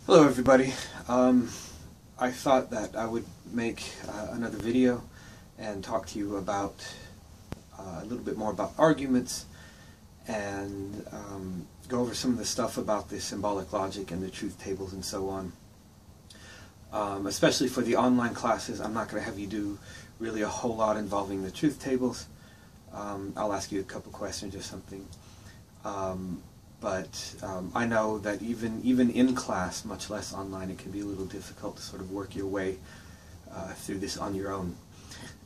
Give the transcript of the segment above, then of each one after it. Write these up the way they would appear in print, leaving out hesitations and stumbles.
Hello everybody. I thought that I would make another video and talk to you about a little bit more about arguments and go over some of the stuff about the symbolic logic and the truth tables and so on. Especially for the online classes, I'm not going to have you do really a whole lot involving the truth tables. I'll ask you a couple questions or something. But I know that even in class, much less online, it can be a little difficult to sort of work your way through this on your own.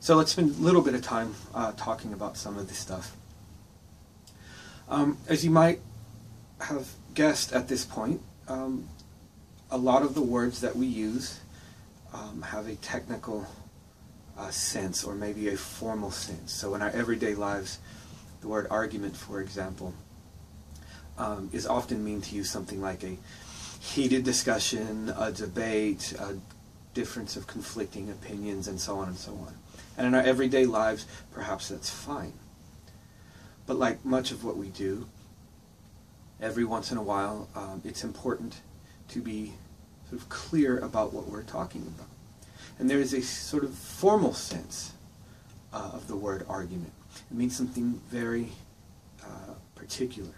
So let's spend a little bit of time talking about some of this stuff. As you might have guessed at this point, a lot of the words that we use have a technical sense, or maybe a formal sense. So in our everyday lives, the word argument, for example, is often mean to use something like a heated discussion, a debate, a difference of conflicting opinions, and so on and so on. And in our everyday lives, perhaps that's fine. But like much of what we do, every once in a while, it's important to be sort of clear about what we're talking about. And there is a sort of formal sense of the word argument. It means something very particular.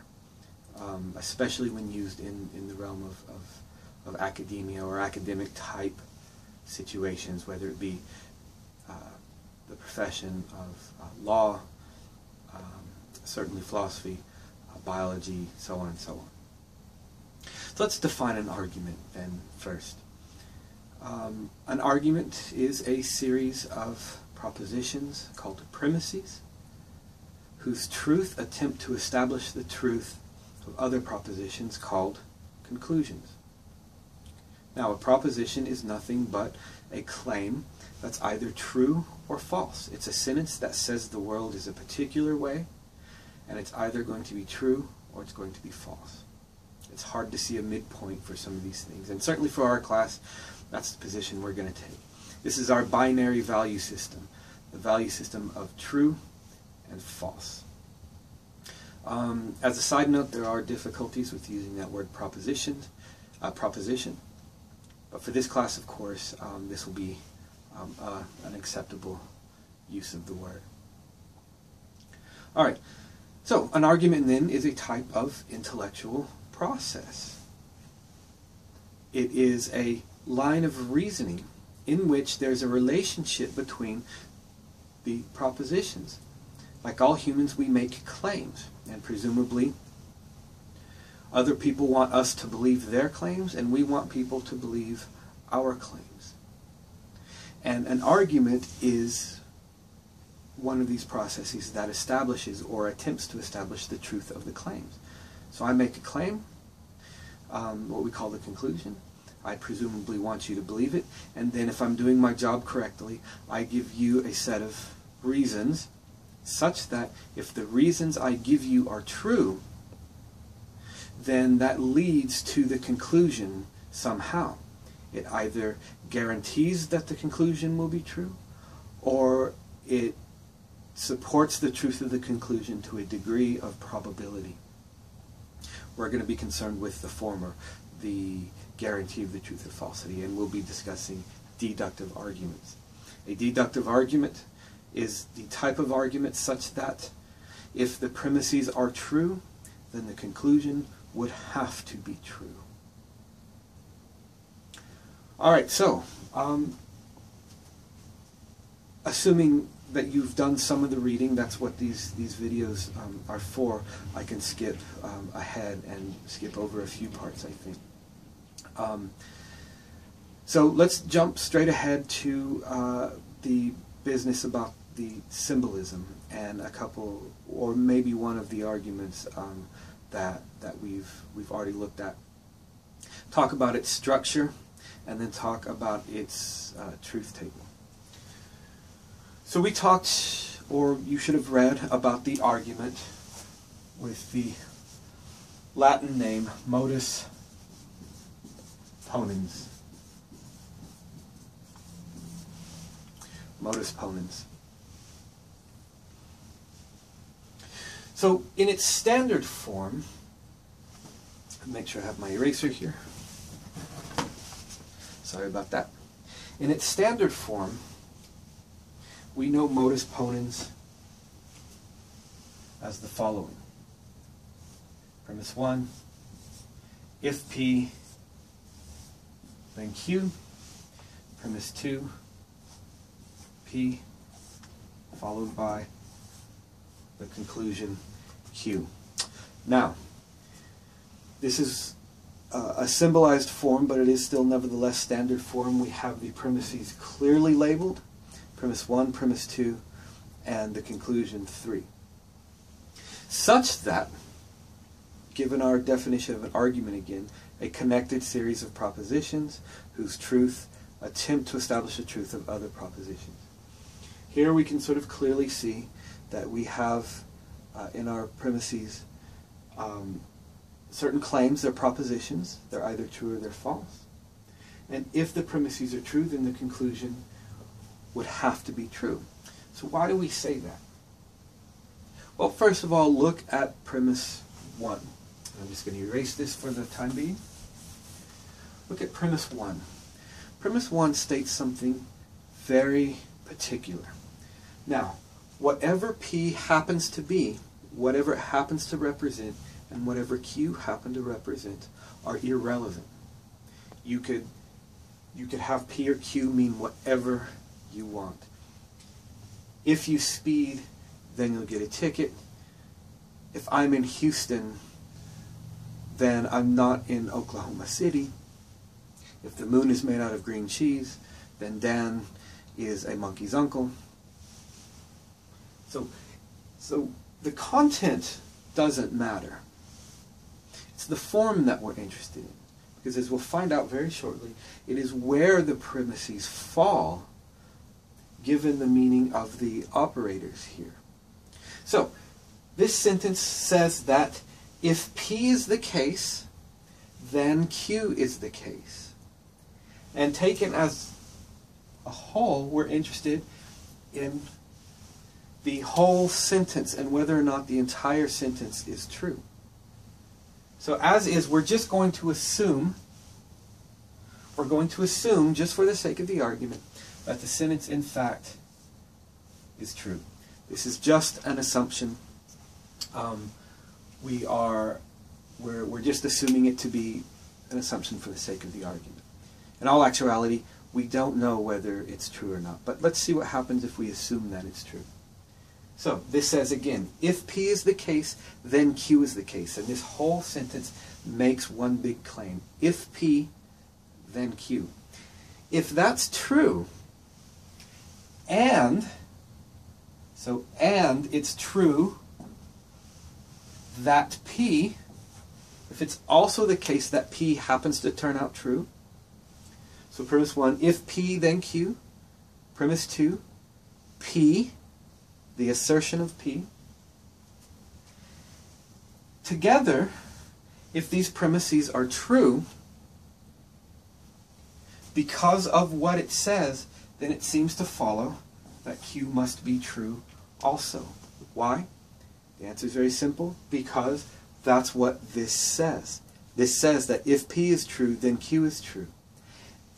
Especially when used in the realm of academia or academic type situations, whether it be the profession of law, certainly philosophy, biology, so on and so on. So let's define an argument then first. An argument is a series of propositions called premises, whose truth attempt to establish the truth of other propositions called conclusions. Now, a proposition is nothing but a claim that's either true or false. It's a sentence that says the world is a particular way, and it's either going to be true or it's going to be false. It's hard to see a midpoint for some of these things, and certainly for our class, that's the position we're going to take. This is our binary value system, the value system of true and false. As a side note, there are difficulties with using that word proposition. But for this class, of course, this will be an acceptable use of the word. All right. So an argument then is a type of intellectual process. It is a line of reasoning in which there's a relationship between the propositions. Like all humans, we make claims, and presumably other people want us to believe their claims, and we want people to believe our claims. And an argument is one of these processes that establishes or attempts to establish the truth of the claims. So I make a claim, what we call the conclusion. I presumably want you to believe it, and then if I'm doing my job correctly, I give you a set of reasons such that if the reasons I give you are true, then that leads to the conclusion somehow. It either guarantees that the conclusion will be true, or it supports the truth of the conclusion to a degree of probability. We're going to be concerned with the former, the guarantee of the truth or falsity, and we'll be discussing deductive arguments. A deductive argument is the type of argument such that if the premises are true, then the conclusion would have to be true. Alright, so assuming that you've done some of the reading, that's what these videos are for, I can skip ahead and skip over a few parts, I think. So let's jump straight ahead to the business about the symbolism and a couple, or maybe one of the arguments that we've already looked at. Talk about its structure, and then talk about its truth table. So we talked, or you should have read, about the argument with the Latin name Modus ponens. Modus ponens. So in its standard form, make sure I have my eraser here. Sorry about that. In its standard form, we know modus ponens as the following. Premise 1, if P, then Q. Premise 2, P, followed by the conclusion Q. Now, this is a symbolized form, but it is still nevertheless standard form. We have the premises clearly labeled, premise 1, premise 2, and the conclusion 3. Such that, given our definition of an argument again, a connected series of propositions whose truth attempt to establish the truth of other propositions. Here we can sort of clearly see that we have in our premises certain claims, they're propositions, they're either true or they're false. And if the premises are true, then the conclusion would have to be true. So why do we say that? Well, first of all, look at premise 1. I'm just going to erase this for the time being. Look at premise 1. Premise 1 states something very particular. Now, whatever P happens to be, whatever it happens to represent, and whatever Q happen to represent are irrelevant. You could have P or Q mean whatever you want. If you speed, then you'll get a ticket. If I'm in Houston, then I'm not in Oklahoma City. If the moon is made out of green cheese, then Dan is a monkey's uncle. So the content doesn't matter. It's the form that we're interested in. Because as we'll find out very shortly, it is where the premises fall given the meaning of the operators here. So, this sentence says that if P is the case, then Q is the case. And taken as a whole, we're interested in the whole sentence and whether or not the entire sentence is true. So as is, we're just going to assume, just for the sake of the argument, that the sentence in fact is true. This is just an assumption. We're just assuming it to be an assumption for the sake of the argument. In all actuality, we don't know whether it's true or not. But let's see what happens if we assume that it's true. So this says again, if P is the case, then Q is the case. And this whole sentence makes one big claim. If P, then Q. If that's true, and it's true that P, if it's also the case that P happens to turn out true, so premise 1, if P, then Q. Premise 2, P, the assertion of P. Together, if these premises are true, because of what it says, then it seems to follow that Q must be true also. Why? The answer is very simple. Because that's what this says. This says that if P is true, then Q is true.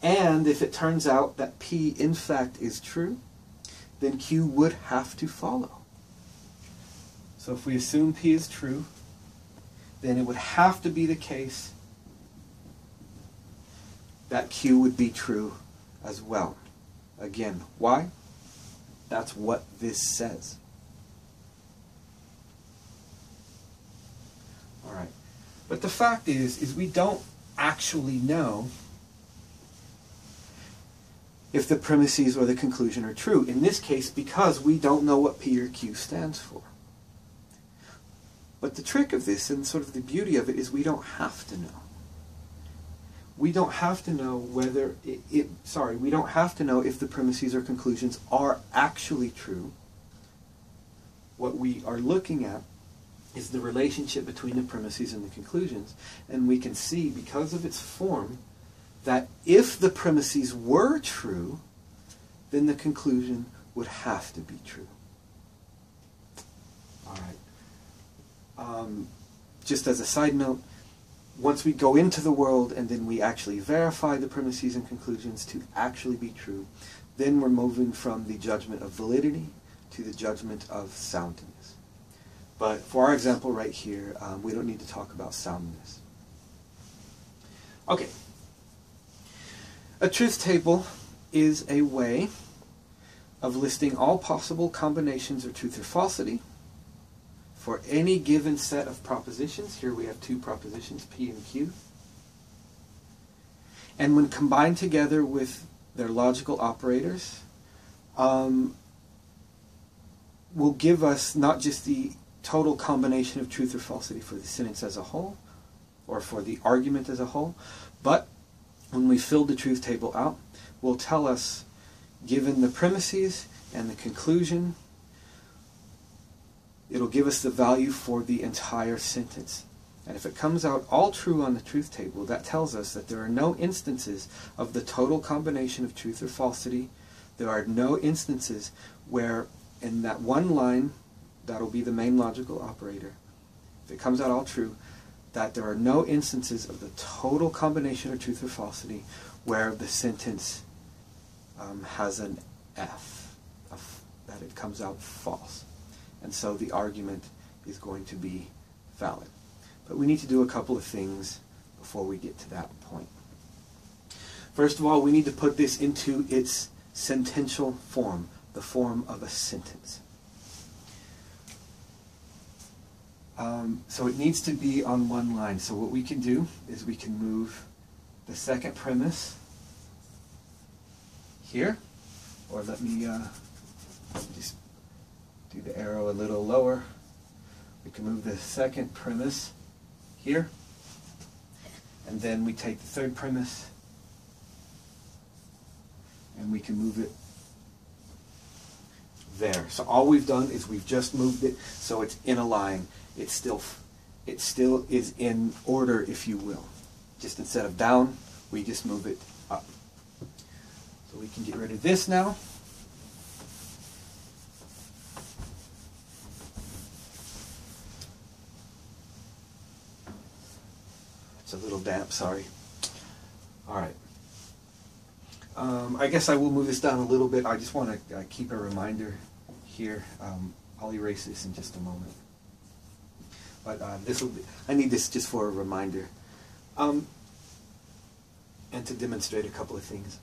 And if it turns out that P in fact is true, then Q would have to follow. So if we assume P is true, then it would have to be the case that Q would be true as well. Again, why? That's what this says. All right. But the fact is we don't actually know if the premises or the conclusion are true. In this case, because we don't know what P or Q stands for. But the trick of this, and sort of the beauty of it, is we don't have to know. We don't have to know whether we don't have to know if the premises or conclusions are actually true. What we are looking at is the relationship between the premises and the conclusions. And we can see, because of its form, that if the premises were true, then the conclusion would have to be true. All right. Just as a side note, once we go into the world and then we actually verify the premises and conclusions to actually be true, then we're moving from the judgment of validity to the judgment of soundness. But for our example right here, we don't need to talk about soundness. Okay. A truth table is a way of listing all possible combinations of truth or falsity for any given set of propositions. Here we have two propositions, P and Q. And when combined together with their logical operators, will give us not just the total combination of truth or falsity for the sentence as a whole, or for the argument as a whole, but when we fill the truth table out, will tell us, given the premises and the conclusion, it'll give us the value for the entire sentence. And if it comes out all true on the truth table, that tells us that there are no instances of the total combination of truth or falsity. There are no instances where in that one line, that'll be the main logical operator. If it comes out all true, that there are no instances of the total combination of truth or falsity where the sentence has an F, that it comes out false. And so the argument is going to be valid. But we need to do a couple of things before we get to that point. First of all, we need to put this into its sentential form, the form of a sentence. So it needs to be on one line. So what we can do is we can move the second premise here, or let me just do the arrow a little lower. We can move the second premise here, and then we take the third premise and we can move it there. So all we've done is we've just moved it so it's in a line. It still is in order, if you will. Just instead of down, we just move it up. So we can get rid of this now. It's a little damp, sorry. All right. I guess I will move this down a little bit. I just want to keep a reminder here. I'll erase this in just a moment. But I need this just for a reminder. And to demonstrate a couple of things.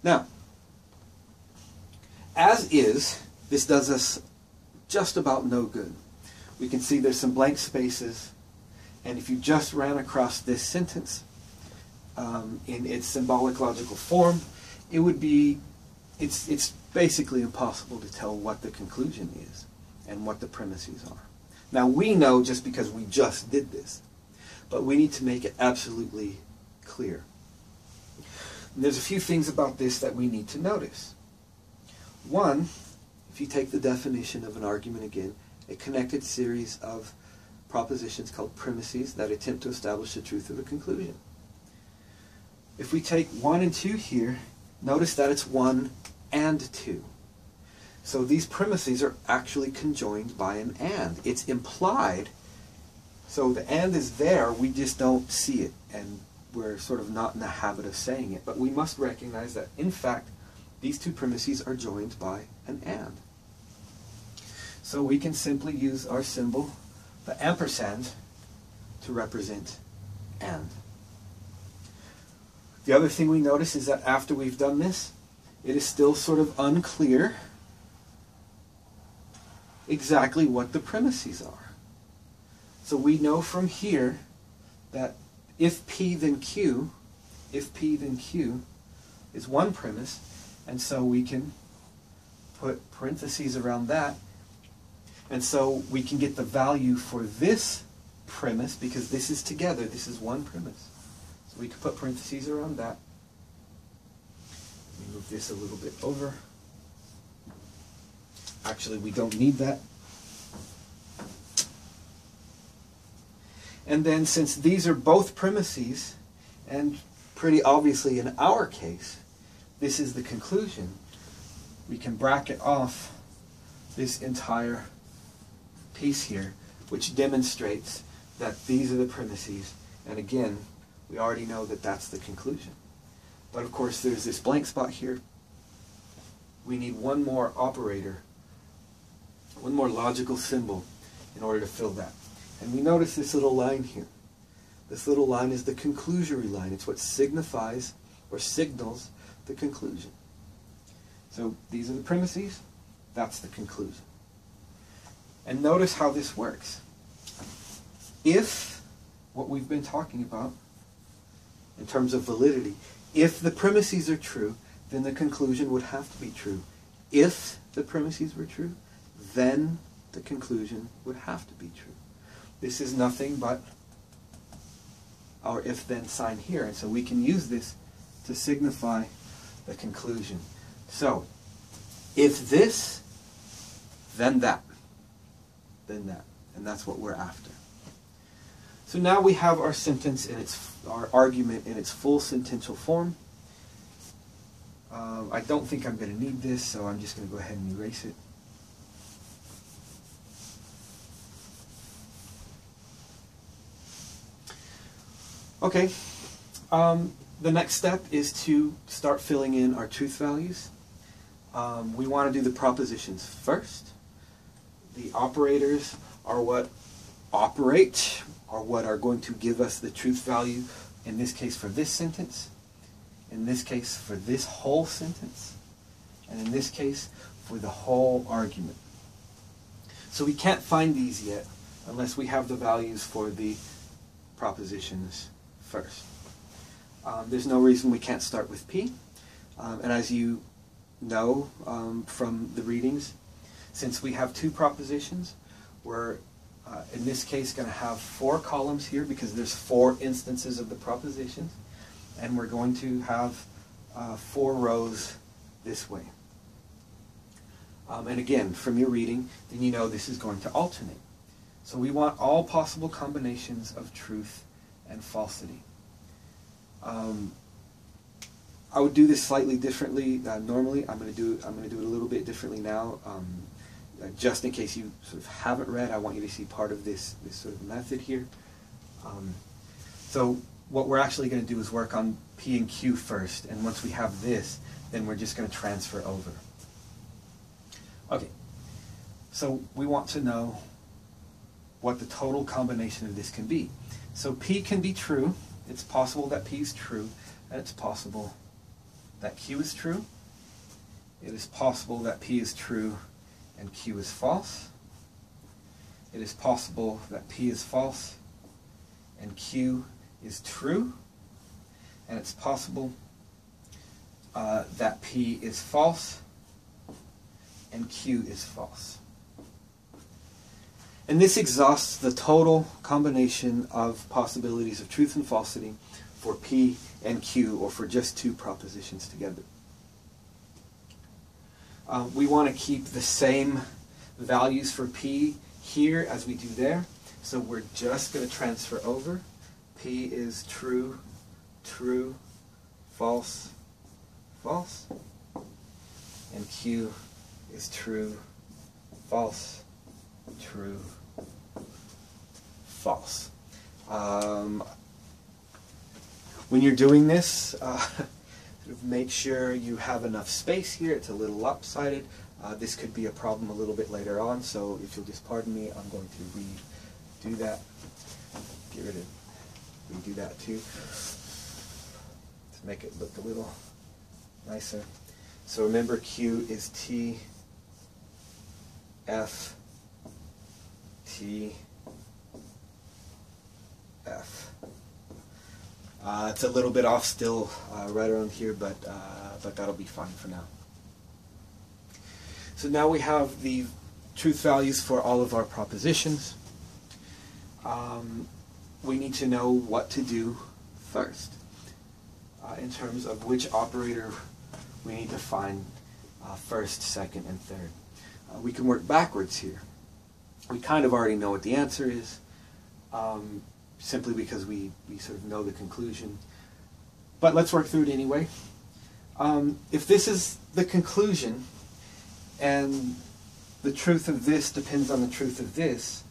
Now, as is, this does us just about no good. We can see there's some blank spaces, and if you just ran across this sentence in its symbolic logical form, it would be, it's basically impossible to tell what the conclusion is and what the premises are. Now we know just because we just did this, but we need to make it absolutely clear. And there's a few things about this that we need to notice. One, if you take the definition of an argument again, a connected series of propositions called premises that attempt to establish the truth of a conclusion. If we take 1 and 2 here, notice that it's 1 and 2. So these premises are actually conjoined by an and. It's implied. So the and is there, we just don't see it, and we're sort of not in the habit of saying it. But we must recognize that, in fact, these two premises are joined by an and. So we can simply use our symbol, the ampersand, to represent and. The other thing we notice is that after we've done this, it is still sort of unclear exactly what the premises are. So we know from here that if P then Q is one premise, and so we can put parentheses around that, and so we can get the value for this premise, because this is together, this is one premise. So we can put parentheses around that. Let me move this a little bit over. Actually, we don't need that. And then, since these are both premises, and pretty obviously in our case, this is the conclusion, we can bracket off this entire piece here, which demonstrates that these are the premises And again, we already know that that's the conclusion. But of course, there's this blank spot here. We need one more operator, one more logical symbol in order to fill that. And we notice this little line here. This little line is the conclusory line. It's what signifies or signals the conclusion. So these are the premises. That's the conclusion. And notice how this works. If what we've been talking about in terms of validity, if the premises are true, then the conclusion would have to be true. If the premises were true, then the conclusion would have to be true. This is nothing but our if-then sign here. And so we can use this to signify the conclusion. So, if this, then that. Then that. And that's what we're after. So now we have our sentence in our argument in its full sentential form. I don't think I'm going to need this, so I'm just going to go ahead and erase it. Okay, the next step is to start filling in our truth values. We want to do the propositions first. The operators are what operate, or what are going to give us the truth value, in this case for this sentence, in this case for this whole sentence, and in this case for the whole argument. So we can't find these yet unless we have the values for the propositions first. There's no reason we can't start with P. And as you know from the readings, since we have two propositions, we're in this case going to have 4 columns here because there's 4 instances of the propositions, and we're going to have 4 rows this way. And again, from your reading, then you know this is going to alternate. So we want all possible combinations of truth and falsity. I would do this slightly differently normally. I'm going to do it a little bit differently now. Just in case you sort of haven't read, I want you to see part of this sort of method here. So what we're actually going to do is work on P and Q first, and once we have this, then we're just going to transfer over. Okay, so we want to know what the total combination of this can be. So P can be true. It's possible that P is true, and it's possible that Q is true. It is possible that P is true and Q is false. It is possible that P is false and Q is true. And it's possible that P is false and Q is false. And this exhausts the total combination of possibilities of truth and falsity for P and Q, or for just 2 propositions together. We want to keep the same values for P here as we do there. So we're just going to transfer over. P is true, true, false, false. And Q is true, false, true, false. When you're doing this, sort of make sure you have enough space here. It's a little lopsided. This could be a problem a little bit later on, so if you'll just pardon me, I'm going to redo that. Get rid of, redo that too, to make it look a little nicer. So remember, Q is T, F, T, F. It's a little bit off still right around here, but that'll be fine for now. So now we have the truth values for all of our propositions. We need to know what to do first in terms of which operator we need to find first, second, and third. We can work backwards here. We kind of already know what the answer is, simply because we sort of know the conclusion. But let's work through it anyway. If this is the conclusion, and the truth of this depends on the truth of this,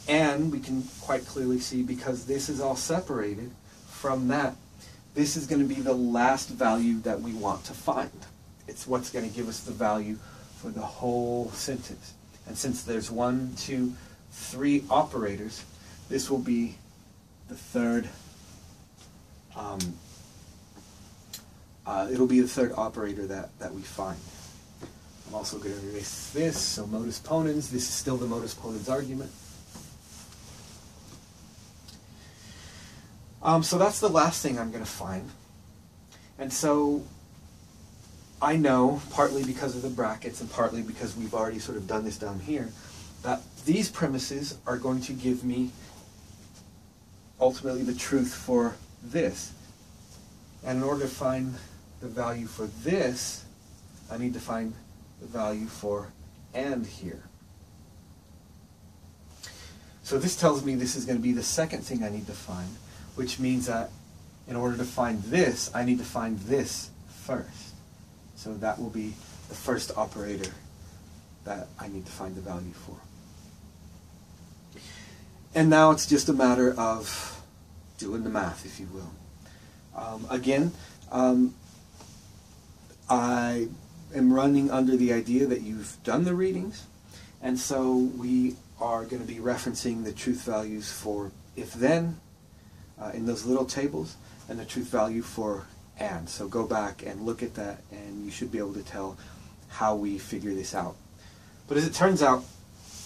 And we can quite clearly see, because this is all separated from that, this is going to be the last value that we want to find. It's what's going to give us the value for the whole sentence. And since there's 1, 2, 3 operators, this will be the third. It'll be the third operator that we find. I'm also going to erase this. So modus ponens. This is still the modus ponens argument. So that's the last thing I'm going to find. And so I know, partly because of the brackets and partly because we've already sort of done this down here, that these premises are going to give me ultimately the truth for this. And in order to find the value for this, I need to find the value for and here. So this tells me this is going to be the second thing I need to find, which means that in order to find this, I need to find this first. So that will be the first operator that I need to find the value for. And now it's just a matter of doing the math, if you will. Again, I am running under the idea that you've done the readings, and so we are going to be referencing the truth values for if-then in those little tables, and the truth value for and. So go back and look at that, and you should be able to tell how we figure this out. But as it turns out,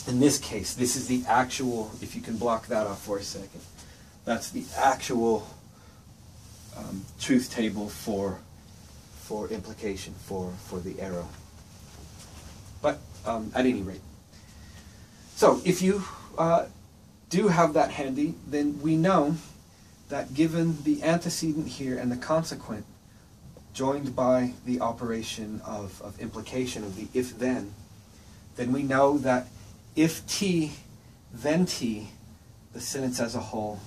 in this case, this is the actual, if you can block that off for a second, that's the actual truth table for implication, for the arrow. But at any rate. So if you do have that handy, then we know that given the antecedent here and the consequent, joined by the operation of implication of the if-then, then we know that if T, then T, the sentence as a whole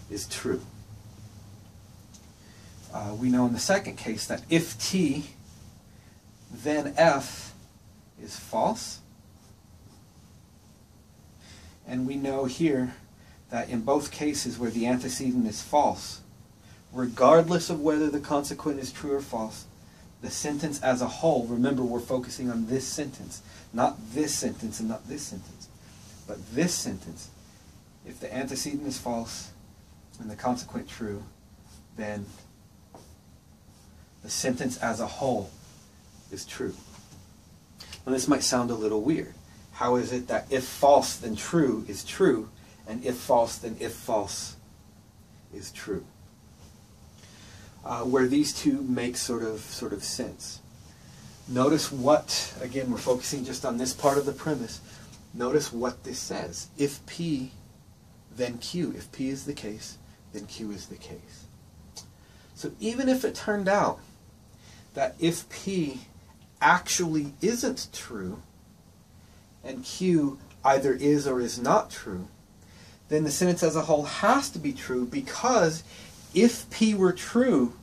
is true. We know in the second case that if T, then F is false. And we know here that in both cases where the antecedent is false, regardless of whether the consequent is true or false, the sentence as a whole, remember we're focusing on this sentence, not this sentence and not this sentence, but this sentence, if the antecedent is false and the consequent true, then the sentence as a whole is true. Now this might sound a little weird. How is it that if false then true is true, and if false then if false is true? Where these two make sort of sense. Notice what, again we're focusing just on this part of the premise, notice what this says. If P, then Q. If P is the case, then Q is the case. So even if it turned out that if P actually isn't true, and Q either is or is not true, then the sentence as a whole has to be true, because if P were true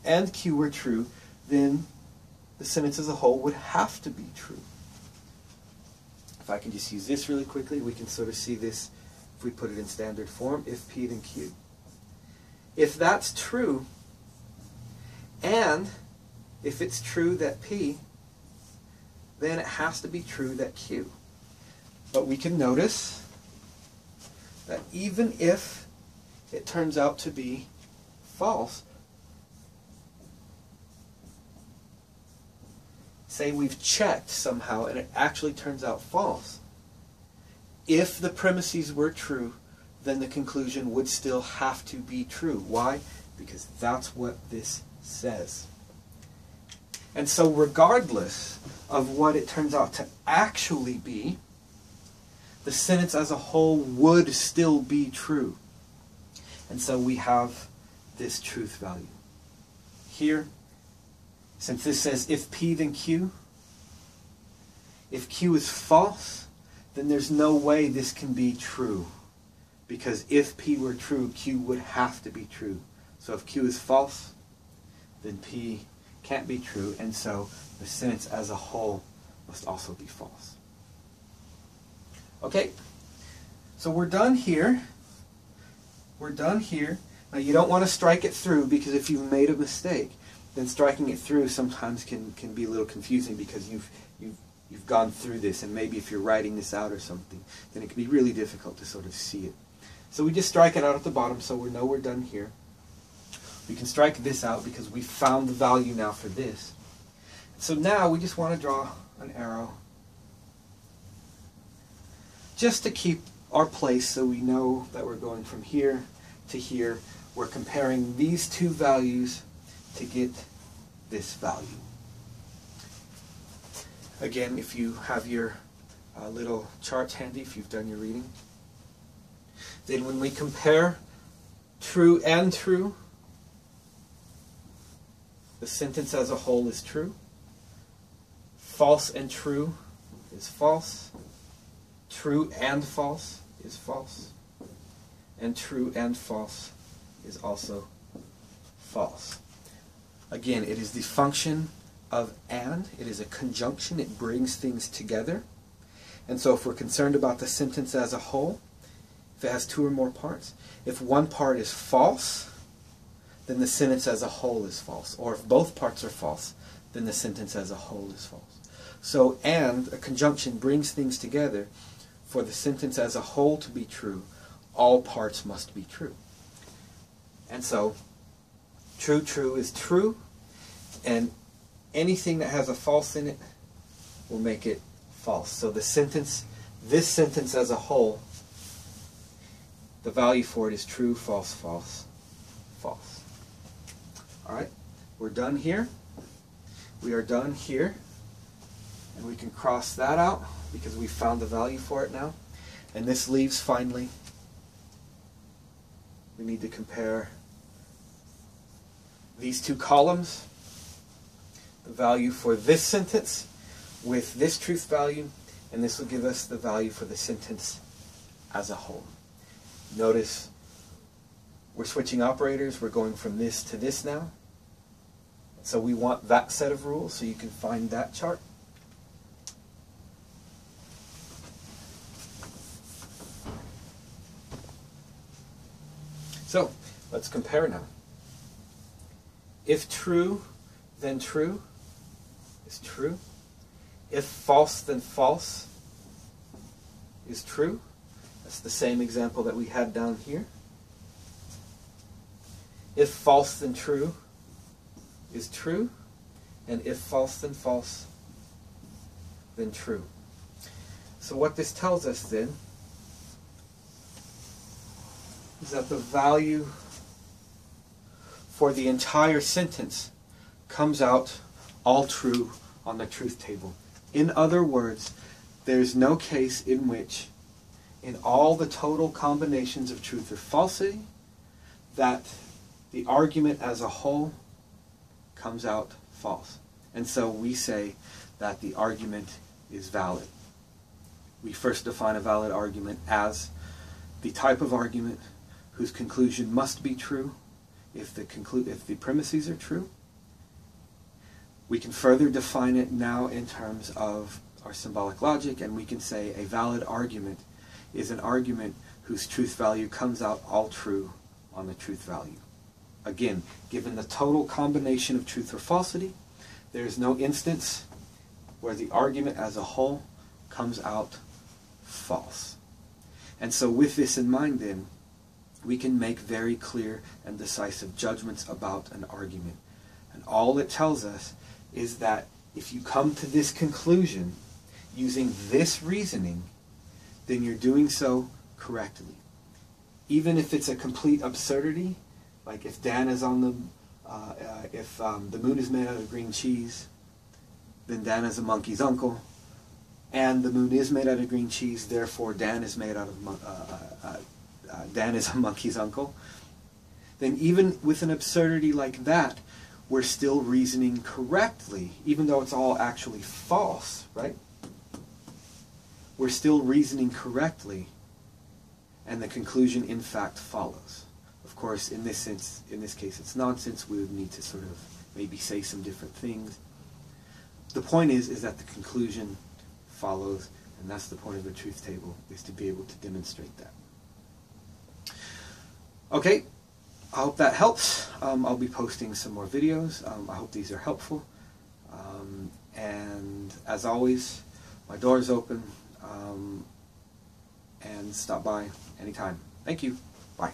and Q were true, then the sentence as a whole would have to be true. If I can just use this really quickly, we can sort of see this if we put it in standard form. If P, then Q. If that's true, and if it's true that P, then it has to be true that Q. But we can notice that even if it turns out to be false, say we've checked somehow and it actually turns out false, if the premises were true, then the conclusion would still have to be true. Why? Because that's what this says. And so regardless of what it turns out to actually be, the sentence as a whole would still be true. And so we have this truth value. Here, since this says if P then Q, if Q is false, then there's no way this can be true. Because if P were true, Q would have to be true. So if Q is false, then P can't be true, and so the sentence as a whole must also be false. Okay, So we're done here. We're done here. Now you don't want to strike it through, because if you've made a mistake, then striking it through sometimes can be a little confusing, because you've gone through this, and maybe if you're writing this out or something, then it can be really difficult to sort of see it. So we just strike it out at the bottom, so we know we're done here. We can strike this out because we found the value now for this. So now we just want to draw an arrow just to keep our place, so we know that we're going from here to here. We're comparing these two values to get this value. Again, if you have your little charts handy, if you've done your reading, then when we compare true and true, the sentence as a whole is true. False and true is false. True and false is false. And true and false is also false. Again, it is the function of and. It is a conjunction. It brings things together. And so if we're concerned about the sentence as a whole, if it has two or more parts, if one part is false, then the sentence as a whole is false. Or if both parts are false, then the sentence as a whole is false. So and, a conjunction, brings things together. For the sentence as a whole to be true, all parts must be true. And so, true, true is true, and anything that has a false in it will make it false. So the sentence, this sentence as a whole, the value for it is true, false, false, false. Alright, we're done here. We are done here. And we can cross that out because we found the value for it now. And this leaves, finally, we need to compare these two columns, the value for this sentence with this truth value, and this will give us the value for the sentence as a whole. Notice we're switching operators. We're going from this to this now. So we want that set of rules, so you can find that chart. So, let's compare now. If true, then true is true. If false, then false is true. That's the same example that we had down here. If false, then true is true. And if false, then false, then true. So what this tells us then is that the value for the entire sentence comes out all true on the truth table. In other words, there's no case in which, in all the total combinations of truth or falsity, that the argument as a whole comes out false. And so we say that the argument is valid. We first define a valid argument as the type of argument whose conclusion must be true if the premises are true. We can further define it now in terms of our symbolic logic, and we can say a valid argument is an argument whose truth value comes out all true on the truth value. Again, given the total combination of truth or falsity, there is no instance where the argument as a whole comes out false. And so with this in mind then, we can make very clear and decisive judgments about an argument. And all it tells us is that if you come to this conclusion using this reasoning, then you're doing so correctly. Even if it's a complete absurdity, like if Dan is on the, the moon is made out of green cheese, then Dan is a monkey's uncle, and the moon is made out of green cheese, therefore Dan is made out of Dan is a monkey's uncle, then even with an absurdity like that, we're still reasoning correctly, even though it's all actually false, right? We're still reasoning correctly, and the conclusion in fact follows. Of course, in this case, it's nonsense. We would need to sort of maybe say some different things. The point is that the conclusion follows, And that's the point of a truth table, is to be able to demonstrate that. Okay, I hope that helps. I'll be posting some more videos. I hope these are helpful. And as always, my door is open, and stop by anytime. Thank you. Bye.